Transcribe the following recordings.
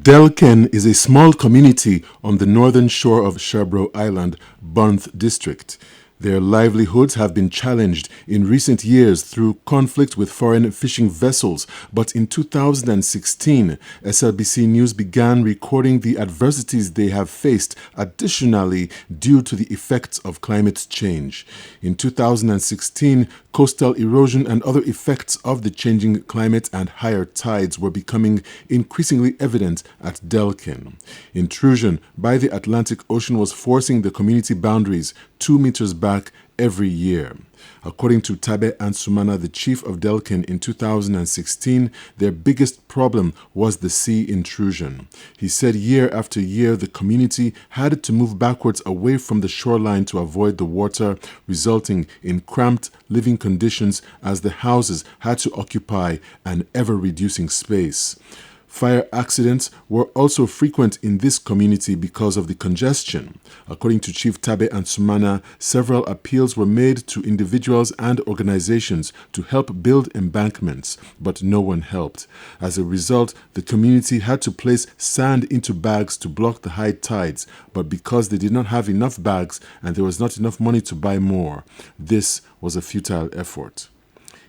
Delken is a small community on the northern shore of Sherbro Island, Bonthe District. Their livelihoods have been challenged in recent years through conflict with foreign fishing vessels, but in 2016, SLBC News began recording the adversities they have faced additionally due to the effects of climate change. In 2016, coastal erosion and other effects of the changing climate and higher tides were becoming increasingly evident at Delken. Intrusion by the Atlantic Ocean was forcing the community boundaries 2 meters back every year. According to Tabe and Sumana, the chief of Delken, in 2016, their biggest problem was the sea intrusion. He said year after year the community had to move backwards away from the shoreline to avoid the water, resulting in cramped living conditions as the houses had to occupy an ever-reducing space. Fire accidents were also frequent in this community because of the congestion. According to Chief Tabe and Sumana, several appeals were made to individuals and organizations to help build embankments, but no one helped. As a result, the community had to place sand into bags to block the high tides, but because they did not have enough bags and there was not enough money to buy more, this was a futile effort.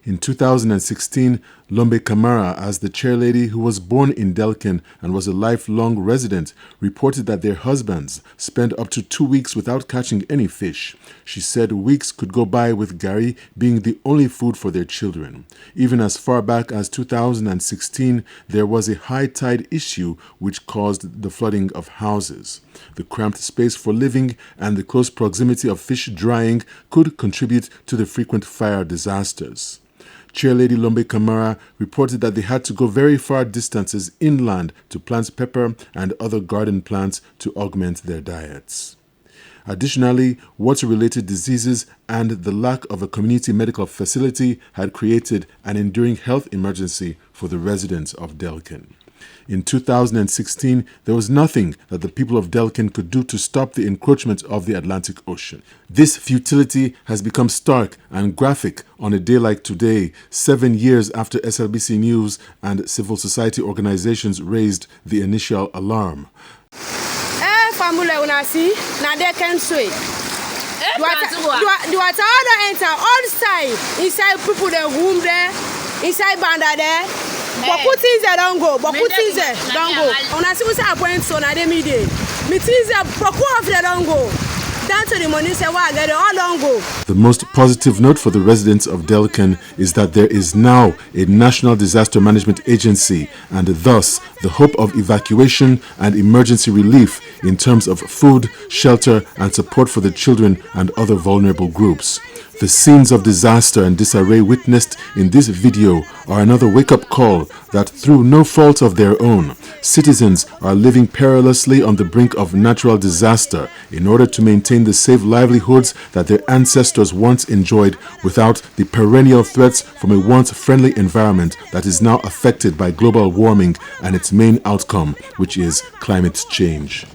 In 2016, Lombe Kamara, as the chairlady who was born in Delken and was a lifelong resident, reported that their husbands spent up to 2 weeks without catching any fish. She said weeks could go by with gari being the only food for their children. Even as far back as 2016, there was a high tide issue which caused the flooding of houses. The cramped space for living and the close proximity of fish drying could contribute to the frequent fire disasters. Chairlady Lombe Kamara reported that they had to go very far distances inland to plant pepper and other garden plants to augment their diets. Additionally, water-related diseases and the lack of a community medical facility had created an enduring health emergency for the residents of Delken. In 2016, there was nothing that the people of Delken could do to stop the encroachment of the Atlantic Ocean. This futility has become stark and graphic on a day like today, 7 years after SLBC News and civil society organizations raised the initial alarm. Inside banda there, but put things there don't go. But put things there don't go. On a civil appointment so na dem dey. Me things there, but of there don't go. Down to the money say why get all don't go. The most positive note for the residents of Delken is that there is now a national disaster management agency, and thus the hope of evacuation and emergency relief in terms of food, shelter, and support for the children and other vulnerable groups. The scenes of disaster and disarray witnessed in this video are another wake-up call that through no fault of their own, citizens are living perilously on the brink of natural disaster in order to maintain the safe livelihoods that their ancestors once enjoyed without the perennial threats from a once friendly environment that is now affected by global warming and its main outcome, which is climate change.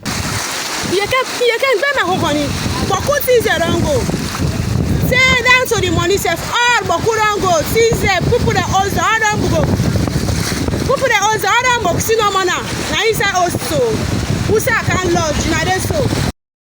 Say down to the money safe all but couldn't go. Since people the old the other go. People the old the other book see no mana. Now inside also. Who say I can't lodge? Now they so.